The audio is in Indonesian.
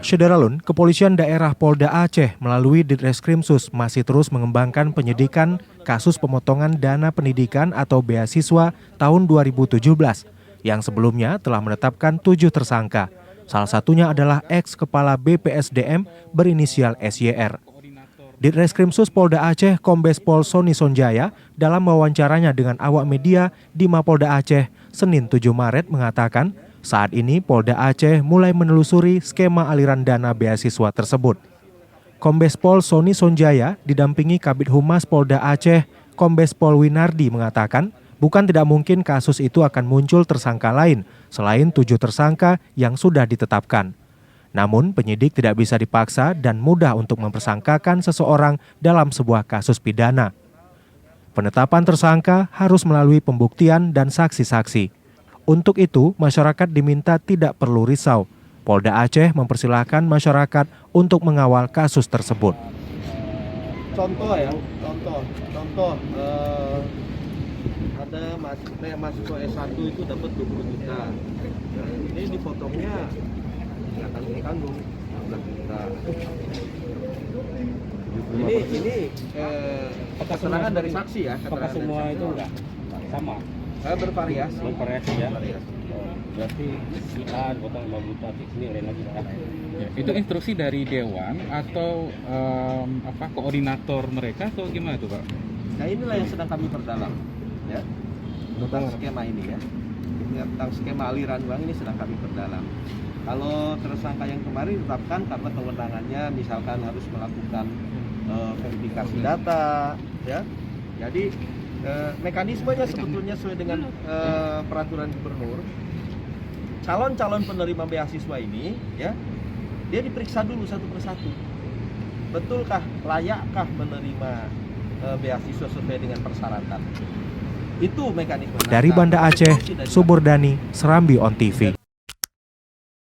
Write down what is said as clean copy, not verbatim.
Syederalun, Kepolisian Daerah Polda Aceh melalui Ditreskrimsus masih terus mengembangkan penyidikan kasus pemotongan dana pendidikan atau beasiswa tahun 2017 yang sebelumnya telah menetapkan 7 tersangka. Salah satunya adalah ex-kepala BPSDM berinisial SYR. Ditreskrimsus Polda Aceh Kombes Pol Sony Sonjaya dalam wawancaranya dengan awak media di Mapolda Aceh Senin 7 Maret mengatakan saat ini Polda Aceh mulai menelusuri skema aliran dana beasiswa tersebut. Kombes Pol Sony Sonjaya didampingi Kabid Humas Polda Aceh Kombes Pol Winardi mengatakan bukan tidak mungkin kasus itu akan muncul tersangka lain selain 7 tersangka yang sudah ditetapkan. Namun penyidik tidak bisa dipaksa dan mudah untuk mempersangkakan seseorang dalam sebuah kasus pidana. Penetapan tersangka harus melalui pembuktian dan saksi-saksi. Untuk itu, masyarakat diminta tidak perlu risau. Polda Aceh mempersilahkan masyarakat untuk mengawal kasus tersebut. Contoh ada mahasiswa S1 itu dapat 20 juta. Ini dipotongnya nggak tanggung-tanggung 16 juta. Ini keterangan dari saksi ya. Apakah semua itu enggak sama? Bervariasi ya. Berarti si A potong 5 juta, sini lain lagi Pak. Ya, itu instruksi dari dewan atau koordinator mereka atau gimana tuh Pak? Nah inilah yang sedang kami perdalam ya. Tentang skema ini ya. Tentang skema aliran uang ini sedang kami perdalam. Kalau tersangka yang kemarin ditetapkan karena kewenangannya misalkan harus melakukan verifikasi data ya. Jadi mekanismenya sebetulnya sesuai dengan peraturan gubernur. Calon-calon penerima beasiswa ini ya, dia diperiksa dulu satu persatu. Betulkah, layakkah menerima beasiswa sesuai dengan persyaratan? Itu mekanisme. Dari Banda Aceh, Suburdani, Serambi On TV.